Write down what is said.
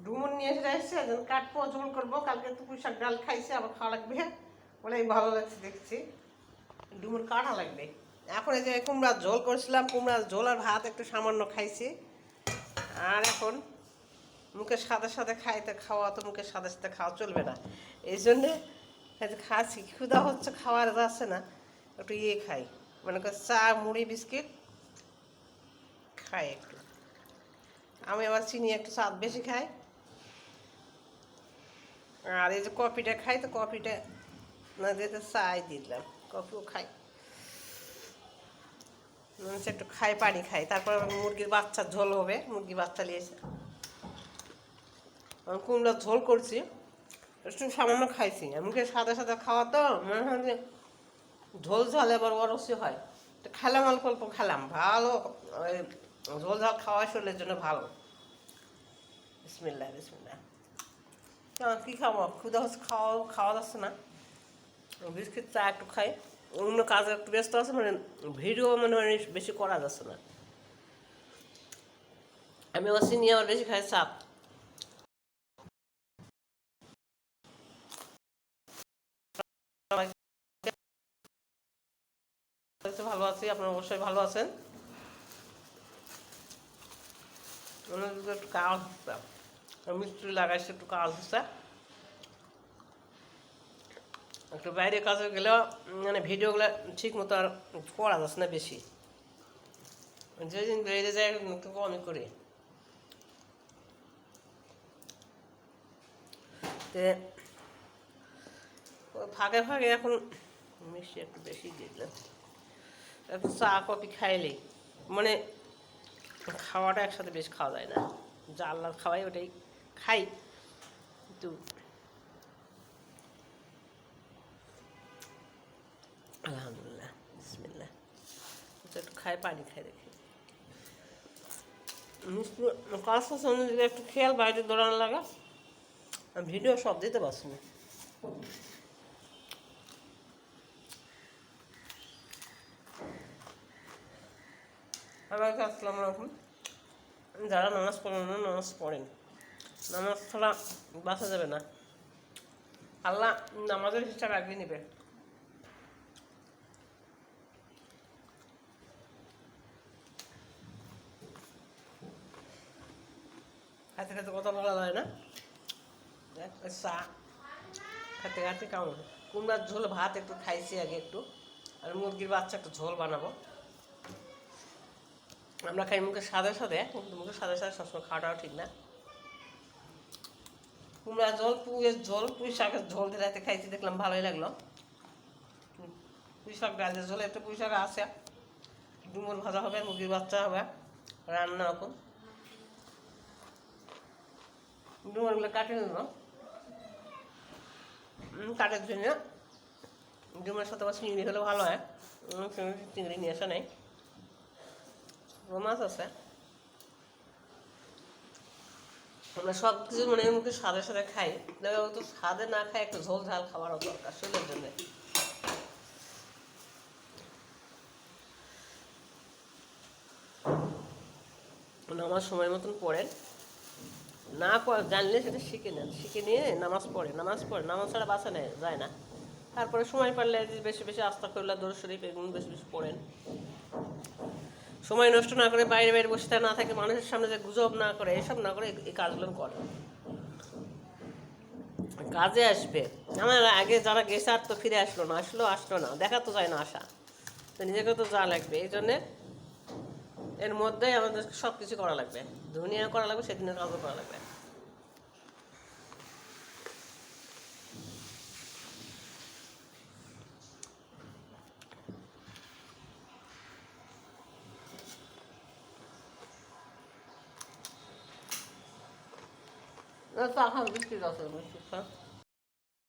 ডুমুর নিয়ে এসে আসছে, একজন কাটবো, ঝোল করবো। কালকে তো পুঁই শাক ডাল খাইছে, আবার খাওয়া লাগবে বলে ভালো লাগছে দেখছি। ডুমুর কাটা লাগবে। এখন এই যে কুমড়ার ঝোল করছিলাম, কুমড়ার ঝোল আর ভাত একটু সামান্য খাইছি। আর এখন মুখের সাথে সাথে খাইতে খাওয়া তো মুখের সাথে সাথে খাওয়া চলবে না, এই জন্যে খাচ্ছি। ক্ষুধা হচ্ছে, খাওয়ার যাচ্ছে না, একটু ইয়ে খাই, মানে চা মুড়ি বিস্কিট খাই একটু। আমি আবার চিনি একটু স্বাদ বেশি খাই। আর এই যে কফিটা খাই, তো কফিটা না দিতে চাই দিলাম, কফিও খাই। একটু খাই, পানি খাই। তারপর মুরগির বাচ্চার ঝোল হবে, মুরগির বাচ্চা নিয়েছে। আমি কুমড়ার ঝোল করছি, একটু সামান্য খাইছি। মুখের সাথে সাথে খাওয়া তো মনে হয় যে ঝোল ঝাল আবার অরসি হয়, তো খেলাম অল্প অল্প খেলাম। ভালো ওই ঝোল ঝাল খাওয়া শরীরের জন্য ভালো। বিসমিল্লাহ বিসমিল্লাহ। কী খাবো, ক্ষুধা হচ্ছে, খাওয়া যাচ্ছে না। বিস্কিট চা একটু খাই, অন্য কাজে একটু ব্যস্ত আছে, মানে ভিডিও মনে হয় বেশি করা যাচ্ছে না। আমি আবার চিনি আবার বেশি খাই, চাপ। ভালো আছি, আপনারা অবশ্যই ভালো আছেন। একটু কাজ হচ্ছে, মিস্ত্রি লাগাইছে, একটু কাজ হচ্ছে। একটু বাইরে কাজে গেলেও মানে ভিডিওগুলো ঠিক মতো আর করা যাচ্ছে না বেশি। যেদিন বাইরে যায় একটু কমই করি। ফাঁকে ফাঁকে এখন মিষ্টি একটু বেশি দিলাম। একটু চা কফি খাইলেই মানে খাওয়াটা একসাথে বেশ খাওয়া যায় না। যা আল্লাহ খাওয়াই ওটাই খাই, কিন্তু আলহামদুলিল্লাহ বিসমিল্লাহ একটু খাই, পানি খাই দেখি। মিষ্টি কাজ যদি একটু খেয়াল বাইরে দৌড়ানো লাগা, ভিডিও সব দিতে পারছি না। আসসালামু আলাইকুম। যারা নামাজ পড়েন না, নামাজ পড়েন। নামাজ ছাড়া বাঁচা যাবে না, আল্লাহ নামাজের হিসাব আগে নেবে। খাতে খাতে কথা বলা যায় না, চা খাতে খাতে কেমন। কুমড়ার ঝোল ভাত একটু খাইছি আগে একটু, আর মুরগির বাচ্চা একটু ঝোল বানাবো। আমরা খাই মুখের সাথে সাথে, কিন্তু মুখের সাথে সাথে সবসময় খাওয়াটাও ঠিক না। কুমড়ার ঝোল, পুঁইয়ের ঝোল, পুঁই শাকের ঝোল দিয়ে রাতে খাইছি, দেখলাম ভালোই লাগলো। পুঁই শাক গাছের ঝোলে একটু পুঁই শাক আছে, ডুমুর ভাজা হবে, মুরগির বাচ্চা হবে, রান্না রকম। ডুমুরগুলো কাটে নিল, কাটের জন্য ডুমের সাথে আবার চিংড়ি হলে ভালো হয়। চিংড়ি নিয়ে আসা নেই, মাছ আছে। আমরা সব কিছু মানে মুখে স্বাদের সাথে খাই, তো স্বাদে না খাই, একটু ঝোল ঝাল খাওয়ারও দরকার শরীরের জন্য। নামাজ সময় মতন পড়েন, না জানলে সেটা শিখে নেন, শিখে নিয়ে নামাজ পড়ে, নামাজ ছাড়া বাঁচা নেয় যায় না। তারপরে সময় পারলে বেশি বেশি আস্তাগফিরুল্লাহ, দরুদ শরীফ এগুলো বেশি বেশি পড়েন। সময় নষ্ট না করে, বাইরে বাইরে বসে না থাকে, মানুষের সামনে যে গুজব না করে, এসব না করে এই কাজগুলো করে, কাজে আসবে। আমার আগে যারা গেছে আর তো ফিরে আসলো না, দেখা তো যায় না আসা, তো নিজেকে তো যা লাগবে। এই জন্যে এর মধ্যেই আমাদের সব কিছু করা লাগবে, দুনিয়া করা লাগবে, সেদিনের কাজও করা লাগবে। চা খান, বিস্কিট আছে, বিস্কিট খান।